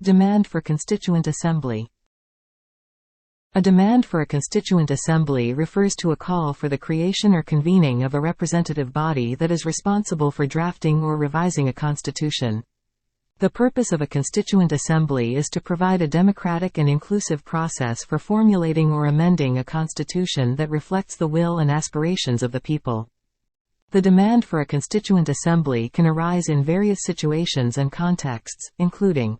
Demand for Constituent Assembly. A demand for a constituent assembly refers to a call for the creation or convening of a representative body that is responsible for drafting or revising a constitution. The purpose of a constituent assembly is to provide a democratic and inclusive process for formulating or amending a constitution that reflects the will and aspirations of the people. The demand for a constituent assembly can arise in various situations and contexts, including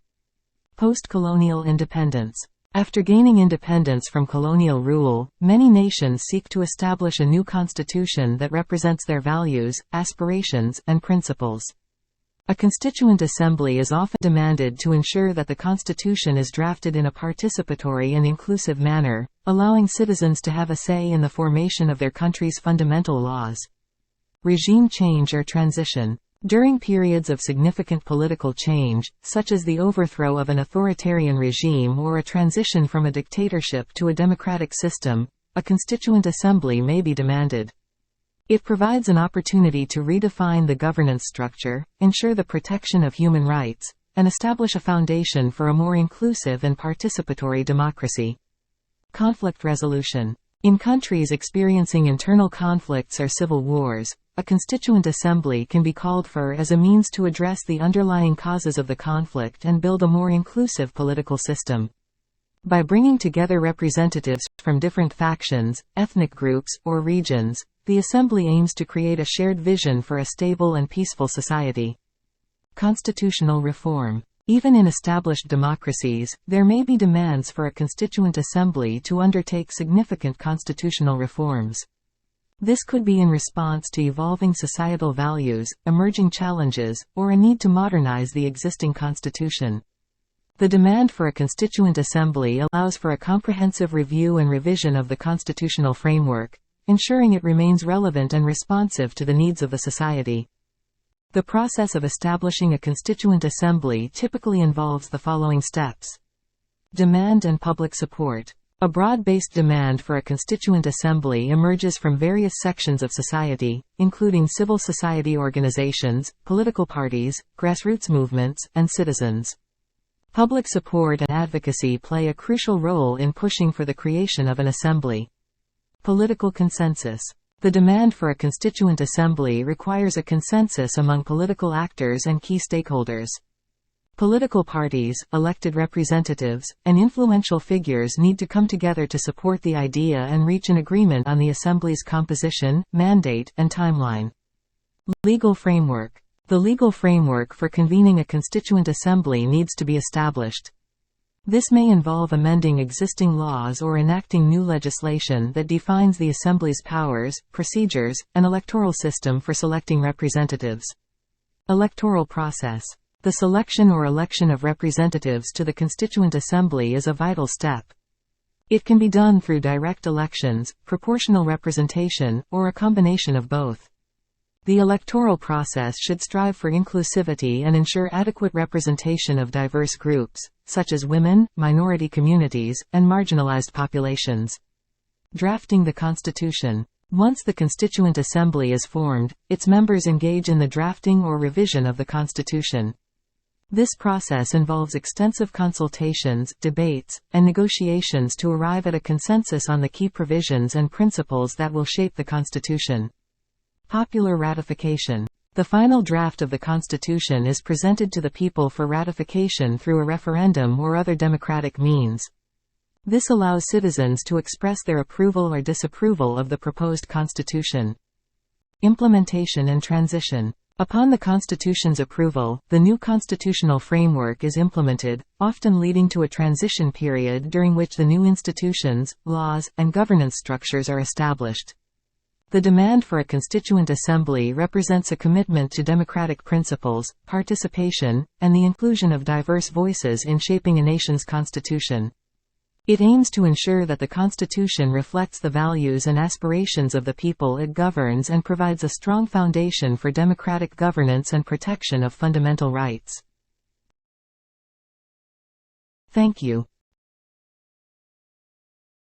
post-colonial independence. After gaining independence from colonial rule, many nations seek to establish a new constitution that represents their values, aspirations, and principles. A constituent assembly is often demanded to ensure that the constitution is drafted in a participatory and inclusive manner, allowing citizens to have a say in the formation of their country's fundamental laws. Regime change or transition. During periods of significant political change, such as the overthrow of an authoritarian regime or a transition from a dictatorship to a democratic system, a constituent assembly may be demanded. It provides an opportunity to redefine the governance structure, ensure the protection of human rights, and establish a foundation for a more inclusive and participatory democracy. Conflict resolution. In countries experiencing internal conflicts or civil wars, a constituent assembly can be called for as a means to address the underlying causes of the conflict and build a more inclusive political system. By bringing together representatives from different factions, ethnic groups, or regions, the assembly aims to create a shared vision for a stable and peaceful society. Constitutional reform. Even in established democracies, there may be demands for a constituent assembly to undertake significant constitutional reforms. This could be in response to evolving societal values, emerging challenges, or a need to modernize the existing constitution. The demand for a constituent assembly allows for a comprehensive review and revision of the constitutional framework, ensuring it remains relevant and responsive to the needs of the society. The process of establishing a constituent assembly typically involves the following steps. Demand and public support. A broad-based demand for a constituent assembly emerges from various sections of society, including civil society organizations, political parties, grassroots movements, and citizens. Public support and advocacy play a crucial role in pushing for the creation of an assembly. Political consensus. The demand for a constituent assembly requires a consensus among political actors and key stakeholders. Political parties, elected representatives, and influential figures need to come together to support the idea and reach an agreement on the Assembly's composition, mandate, and timeline. Legal framework. The legal framework for convening a constituent assembly needs to be established. This may involve amending existing laws or enacting new legislation that defines the Assembly's powers, procedures, and electoral system for selecting representatives. Electoral process. The selection or election of representatives to the Constituent Assembly is a vital step. It can be done through direct elections, proportional representation, or a combination of both. The electoral process should strive for inclusivity and ensure adequate representation of diverse groups, such as women, minority communities, and marginalized populations. Drafting the Constitution. Once the Constituent Assembly is formed, its members engage in the drafting or revision of the Constitution. This process involves extensive consultations, debates, and negotiations to arrive at a consensus on the key provisions and principles that will shape the Constitution. Popular ratification. The final draft of the Constitution is presented to the people for ratification through a referendum or other democratic means. This allows citizens to express their approval or disapproval of the proposed Constitution. Implementation and transition. Upon the Constitution's approval, the new constitutional framework is implemented, often leading to a transition period during which the new institutions, laws, and governance structures are established. The demand for a constituent assembly represents a commitment to democratic principles, participation, and the inclusion of diverse voices in shaping a nation's constitution. It aims to ensure that the Constitution reflects the values and aspirations of the people it governs and provides a strong foundation for democratic governance and protection of fundamental rights. Thank you.